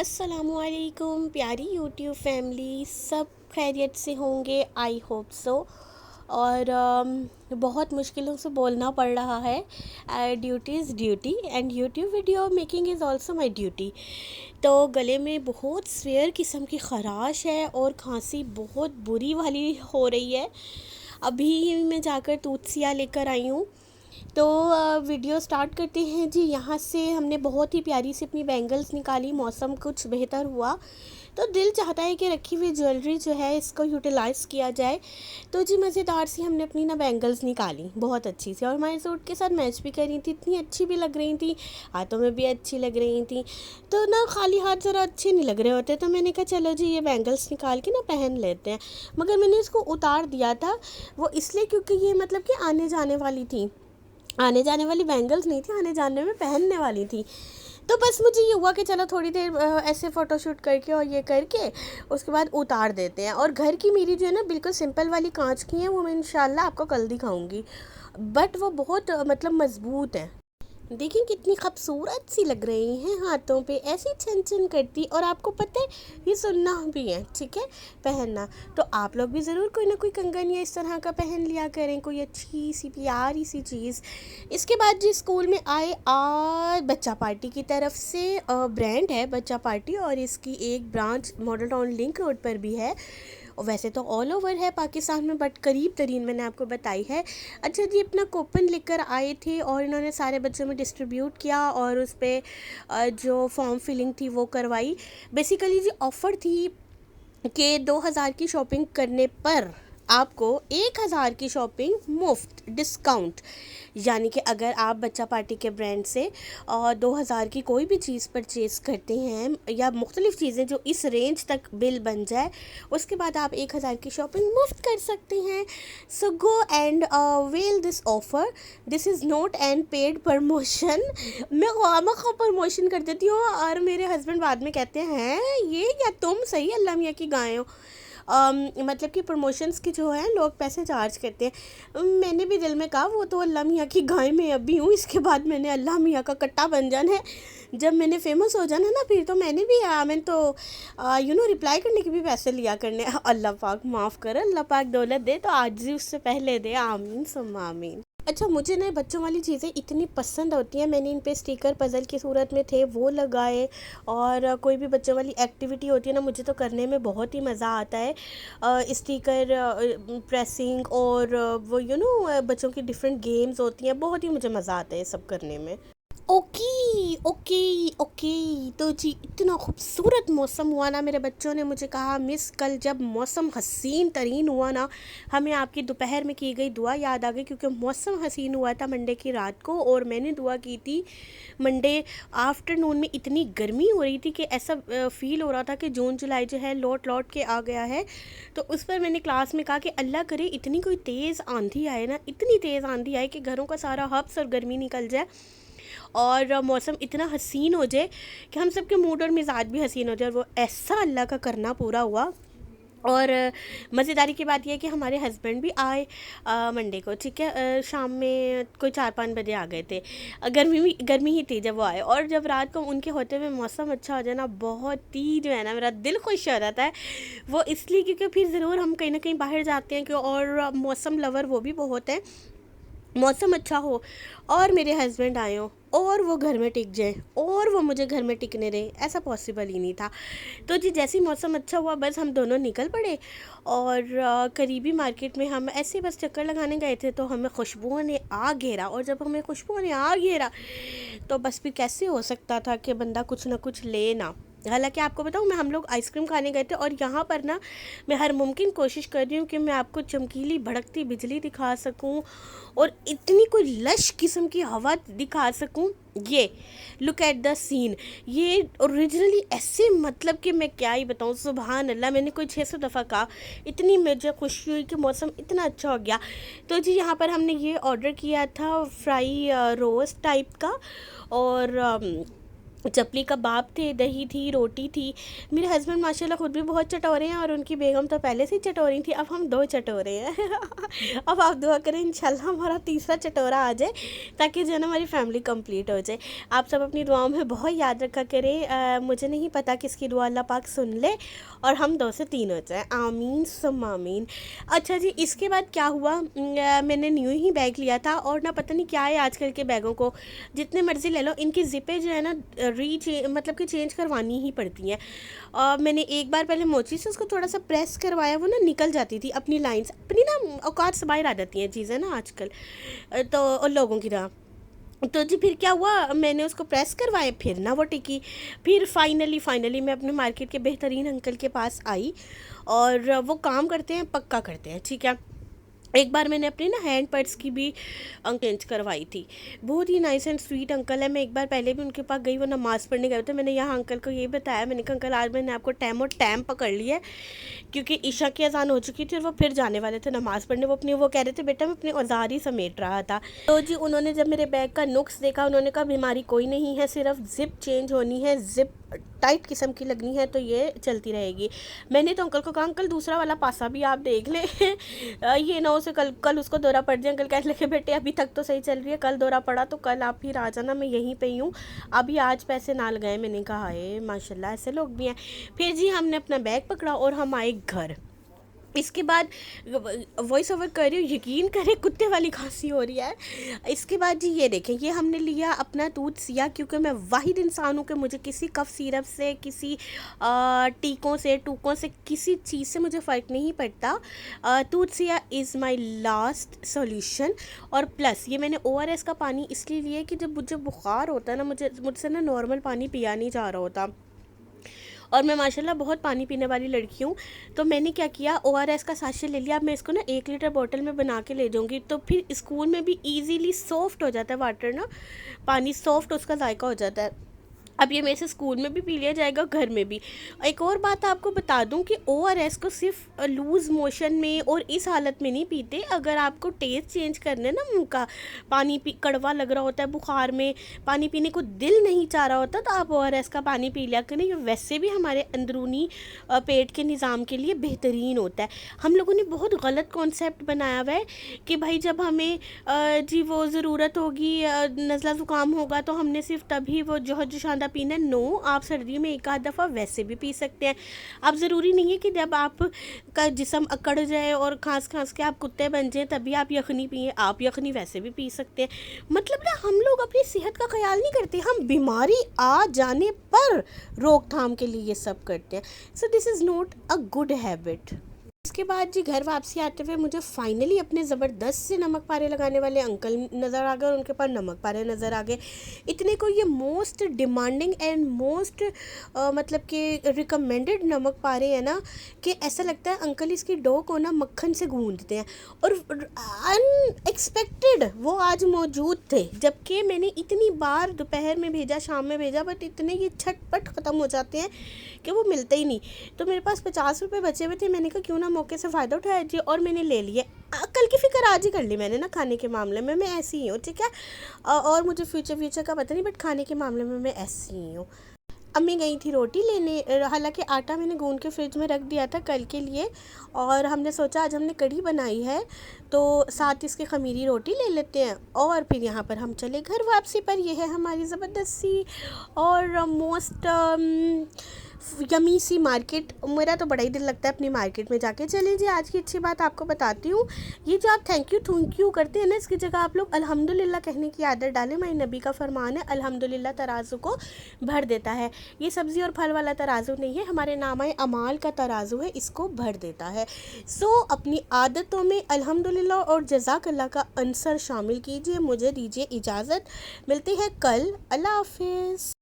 अस्सलामुअलैकुम प्यारी YouTube family, सब खैरियत से होंगे, आई होप सो। और बहुत मुश्किलों से बोलना पड़ रहा है। Duty is duty and YouTube video making is also my duty. तो गले में बहुत स्वेयर किस्म की ख़राश है और खांसी बहुत बुरी वाली हो रही है। अभी मैं जाकर तूतसिया लेकर आई हूँ। तो वीडियो स्टार्ट करते हैं जी। यहाँ से हमने बहुत ही प्यारी सी अपनी बैंगल्स निकाली, मौसम कुछ बेहतर हुआ तो दिल चाहता है कि रखी हुई ज्वेलरी जो है इसको यूटिलाइज़ किया जाए। तो जी मज़ेदार सी हमने अपनी ना बैंगल्स निकाली बहुत अच्छी सी, और हमारे सूट के साथ मैच भी कर रही थी, इतनी अच्छी भी लग रही थी, हाथों में भी अच्छी लग रही थी। तो ना खाली हाथ ज़रा अच्छे नहीं लग रहे होते, तो मैंने कहा चलो जी ये बैंगल्स निकाल के ना पहन लेते हैं। मगर मैंने इसको उतार दिया था, वो इसलिए क्योंकि ये मतलब कि आने जाने वाली थी, आने जाने वाली बैंगल्स नहीं थी, आने जाने में पहनने वाली थी। तो बस मुझे ये हुआ कि चलो थोड़ी देर ऐसे फ़ोटोशूट करके और ये करके उसके बाद उतार देते हैं। और घर की मेरी जो है ना बिल्कुल सिंपल वाली कांच की है, वो मैं इंशाल्लाह आपको कल दिखाऊंगी, बट वो बहुत मतलब मज़बूत है। देखिए कितनी खूबसूरत सी लग रही हैं, हाथों पे ऐसी छन छन करती। और आपको पता है ये सुनना भी है, ठीक है, पहनना। तो आप लोग भी ज़रूर कोई ना कोई कंगन या इस तरह का पहन लिया करें, कोई अच्छी सी प्यारी सी चीज़। इसके बाद जी स्कूल में आए, आज बच्चा पार्टी की तरफ से ब्रांड है बच्चा पार्टी, और इसकी एक branch model town link road पर भी है। और वैसे तो ऑल ओवर है पाकिस्तान में, बट करीब तरीन मैंने आपको बताई है। अच्छा जी, अपना कूपन लेकर आए थे और इन्होंने सारे बच्चों में डिस्ट्रीब्यूट किया और उस पर जो फॉर्म फिलिंग थी वो करवाई। बेसिकली जी ऑफ़र थी कि 2000 की शॉपिंग करने पर आपको 1000 की शॉपिंग मुफ्त डिस्काउंट। यानी कि अगर आप बच्चा पार्टी के ब्रांड से 2000 की कोई भी चीज़ परचेज़ करते हैं या मुख्तलिफ़ चीज़ें जो इस रेंज तक बिल बन जाए, उसके बाद आप 1000 की शॉपिंग मुफ्त कर सकते हैं। So go and avail this offer, this is not an paid promotion. मैं खामखा प्रमोशन कर देती हूँ और मेरे हस्बैंड बाद में कहते हैं ये या तुम सही अल्लाह मियाँ की गाय हो। मतलब कि प्रमोशंस की जो है लोग पैसे चार्ज करते हैं। मैंने भी दिल में कहा वो तो अल्लाह मियाँ की गाय में अभी हूँ, इसके बाद मैंने अल्लाह मियाँ का कट्टा बन जाना है। जब मैंने फेमस हो जाना ना फिर तो मैंने भी मैंने तो रिप्लाई करने के भी पैसे लिया करने। अल्लाह पाक माफ़ कर, अल्लाह पाक दौलत दे तो आज ही उससे पहले दे, आमीन सुम्मा आमीन। अच्छा, मुझे ना बच्चों वाली चीज़ें इतनी पसंद होती हैं, मैंने इन पे स्टिकर पज़ल की सूरत में थे वो लगाए। और कोई भी बच्चों वाली एक्टिविटी होती है ना, मुझे तो करने में बहुत ही मज़ा आता है। स्टिकर प्रेसिंग और वो बच्चों की डिफरेंट गेम्स होती हैं, बहुत ही मुझे मज़ा आता है ये सब करने में। Okay okay okay. तो जी इतना खूबसूरत मौसम हुआ ना, मेरे बच्चों ने मुझे कहा मिस कल जब मौसम हसीन तरीन हुआ ना, हमें आपकी दोपहर में की गई दुआ याद आ गई, क्योंकि मौसम हसीन हुआ था मंडे की रात को और मैंने दुआ की थी मंडे आफ्टरनून में। इतनी गर्मी हो रही थी कि ऐसा फ़ील हो रहा था कि जून जुलाई जो है लौट लौट के आ गया है। तो उस पर मैंने क्लास में कहा कि अल्लाह करे इतनी कोई तेज़ आंधी आए ना, इतनी तेज़ आंधी आए कि घरों का सारा हब्स और गर्मी निकल जाए और मौसम इतना हसीन हो जाए कि हम सब के मूड और मिजाज भी हसीन हो जाए। और वो ऐसा अल्लाह का करना पूरा हुआ। और मज़ेदारी की बात यह है कि हमारे हस्बैंड भी आए मंडे को, ठीक है, शाम में कोई 4-5 बजे आ गए थे। गर्मी ही थी जब वो आए, और जब रात को उनके होते हुए मौसम अच्छा हो जाए ना, बहुत ही जो है ना मेरा दिल खुश हो जाता है। वो इसलिए क्योंकि फिर ज़रूर हम कहीं ना कहीं बाहर जाते हैं, और मौसम लवर वो भी बहुत है। मौसम अच्छा हो और मेरे हस्बैंड आए हों और वो घर में टिक जाए और वो मुझे घर में टिकने रहे, ऐसा पॉसिबल ही नहीं था। तो जी जैसे ही मौसम अच्छा हुआ बस हम दोनों निकल पड़े। और करीबी मार्केट में हम ऐसे बस चक्कर लगाने गए थे, तो हमें खुशबुओं ने आ घेरा। और जब हमें खुशबुओं ने आ घेरा तो बस फिर कैसे हो सकता था कि बंदा कुछ ना कुछ ले ना। हालांकि आपको बताऊँ, मैं हम लोग आइसक्रीम खाने गए थे और यहाँ पर ना मैं हर मुमकिन कोशिश कर रही हूँ कि मैं आपको चमकीली भड़कती बिजली दिखा सकूँ और इतनी कोई लश किस्म की हवा दिखा सकूँ। ये लुक एट द सीन, ये ओरिजिनली ऐसे, मतलब कि मैं क्या ही बताऊँ, सुभान अल्लाह। मैंने कोई 600 दफ़ा कहा, इतनी मुझे खुशी हुई कि मौसम इतना अच्छा हो गया। तो जी यहाँ पर हमने ये ऑर्डर किया था फ्राई रोस्ट टाइप का, और चपली कबाब थे, दही थी, रोटी थी। मेरे हस्बैंड माशाल्लाह खुद भी बहुत चटोरे हैं और उनकी बेगम तो पहले से ही चटोरी थी, अब हम 2 चटोरे हैं। अब आप दुआ करें इंशाल्लाह हमारा तीसरा चटोरा आ जाए, ताकि जो है ना हमारी फैमिली कंप्लीट हो जाए। आप सब अपनी दुआओं में बहुत याद रखा करें। मुझे नहीं पता किसकी दुआ अल्लाह पाक सुन ले और हम 2 से 3 हो जाए, आमीन सुम्मा आमीन। अच्छा जी, इसके बाद क्या हुआ, मैंने न्यू ही बैग लिया था और ना पता नहीं क्या है आजकल के बैगों को, जितने मर्ज़ी ले लो इनकी ज़िपें जो है ना मतलब कि चेंज करवानी ही पड़ती हैं। मैंने एक बार पहले मोची से उसको थोड़ा सा प्रेस करवाया, वो ना निकल जाती थी अपनी लाइन से, अपनी ना औकात से बाहर आ जाती हैं चीज़ें ना आजकल, तो उन लोगों की तरह। तो जी फिर क्या हुआ, मैंने उसको प्रेस करवाए, फिर ना वो टिकी। फिर फाइनली मैं अपने मार्केट के बेहतरीन अंकल के पास आई, और वो काम करते हैं, पक्का करते हैं, ठीक है। एक बार मैंने अपनी ना हैंड पर्स की भी चेंज करवाई थी। बहुत ही नाइस एंड स्वीट अंकल है। मैं एक बार पहले भी उनके पास गई, वो नमाज़ पढ़ने गए थे। मैंने यहाँ अंकल को ये बताया, मैंने कहा अंकल आज मैंने आपको टाइम और टाइम पकड़ लिया है, क्योंकि ईशा की अजान हो चुकी थी और वो फिर जाने वाले थे नमाज़ पढ़ने। वो कह रहे थे बेटा मैं अपनी औजार ही समेट रहा था। तो जी उन्होंने जब मेरे बैग का नुक्स देखा, उन्होंने कहा बीमारी कोई नहीं है, सिर्फ ज़िप चेंज होनी है, ज़िप टाइट किस्म की लगनी है, तो ये चलती रहेगी। मैंने तो अंकल को कहा अंकल दूसरा वाला पासा भी आप देख लें। ये ना हो से कल उसको दौरा पड़ जाए। अंकल कहने लगे बेटे अभी तक तो सही चल रही है, कल दौरा पड़ा तो कल आप फिर आ जाना, मैं यहीं पे ही हूँ, अभी आज पैसे ना लगाए। मैंने कहा है माशाल्लाह ऐसे लोग भी हैं। फिर जी हमने अपना बैग पकड़ा और हम आए घर। इसके बाद वॉइस ओवर कर रही हूँ, यकीन करें कुत्ते वाली खांसी हो रही है। इसके बाद जी ये देखें, ये हमने लिया अपना दूध सिया, क्योंकि मैं वाहिद इंसान हूँ कि मुझे किसी कफ सिरप से, किसी टीकों से, टूकों से, किसी चीज़ से मुझे फ़र्क नहीं पड़ता। दूध Siya is my last solution. और प्लस ये मैंने ORS का पानी इसलिए लिया कि जब मुझे बुखार होता है ना, मुझसे ना नॉर्मल पानी पिया नहीं जा रहा होता, और मैं माशाल्लाह बहुत पानी पीने वाली लड़की हूँ। तो मैंने क्या किया, ORS का साशे ले लिया। अब मैं इसको ना 1 लीटर बॉटल में बना के ले जाऊँगी, तो फिर स्कूल में भी ईज़िली सॉफ्ट हो जाता है वाटर ना, पानी सॉफ्ट उसका जायका हो जाता है। अब ये मेरे से स्कूल में भी पी लिया जाएगा, घर में भी। एक और बात आपको बता दूं कि ORS को सिर्फ लूज़ मोशन में और इस हालत में नहीं पीते। अगर आपको टेस्ट चेंज करना है ना मुंह का, पानी पी कड़वा लग रहा होता है, बुखार में पानी पीने को दिल नहीं चाह रहा होता, तो आप ORS का पानी पी लिया करें। ये वैसे भी हमारे अंदरूनी पेट के निज़ाम के लिए बेहतरीन होता है। हम लोगों ने बहुत गलत कॉन्सेप्ट बनाया हुआ है कि भाई जब हमें जी वो ज़रूरत होगी, नज़ला ज़ुकाम होगा, तो हमने सिर्फ तभी वो जहर शांदा पीना। नो, आप सर्दी में एक आध दफ़ा वैसे भी पी सकते हैं। अब ज़रूरी नहीं है कि जब आप का जिस्म अकड़ जाए और खांस खांस के आप कुत्ते बन जाएं तभी आप यखनी पिए। आप यखनी वैसे भी पी सकते हैं। मतलब ना हम लोग अपनी सेहत का ख्याल नहीं करते, हम बीमारी आ जाने पर रोकथाम के लिए ये सब करते हैं। So this is not a good habit. इसके बाद जी घर वापसी आते हुए मुझे फाइनली अपने ज़बरदस्त से नमक पारे लगाने वाले अंकल नज़र आ गए, और उनके पास नमक पारे नज़र आ गए। इतने को ये मोस्ट डिमांडिंग एंड मोस्ट मतलब कि रिकमेंडेड नमक पारे हैं ना, कि ऐसा लगता है अंकल इसकी डो को ना मक्खन से गूंदते हैं। और अनएक्सपेक्टेड वो आज मौजूद थे, जबकि मैंने इतनी बार दोपहर में भेजा, शाम में भेजा, बट इतने ये झटपट ख़त्म हो जाते हैं कि वो मिलते ही नहीं। तो मेरे पास 50 रुपये बचे हुए थे, मैंने कहा क्यों ना मौके से फ़ायदा उठाया जी, और मैंने ले लिए। कल की फ़िक्र आज ही कर ली मैंने ना, खाने के मामले में मैं ऐसी ही हूँ, ठीक है। और मुझे फ्यूचर का पता नहीं, बट खाने के मामले में मैं ऐसी ही हूँ। अम्मी गई थी रोटी लेने, हालांकि आटा मैंने गूंद के फ्रिज में रख दिया था कल के लिए, और हमने सोचा आज हमने कढ़ी बनाई है तो साथ इसके खमीरी रोटी ले लेते हैं। और फिर यहाँ पर हम चले घर वापसी पर। यह है हमारी ज़बरदस्ती और मोस्ट यमी सी मार्केट। मेरा तो बड़ा ही दिल लगता है अपनी मार्केट में जाके। चलिए जी आज की अच्छी बात आपको बताती हूँ। ये जो आप थैंक यू करते हैं ना, इसकी जगह आप लोग अल्हम्दुलिल्लाह कहने की आदत डालें। मेरे नबी का फरमान है, अल्हम्दुलिल्लाह तराजू को भर देता है। ये सब्ज़ी और फल वाला तराजू नहीं है, हमारे नामाए अमाल का तराजू है, इसको भर देता है। सो अपनी आदतों में अल्हम्दुलिल्लाह और जज़ाकल्लाह का अंसर शामिल कीजिए। मुझे दीजिए इजाज़त, मिलते हैं कल। अल्लाह हाफिज़।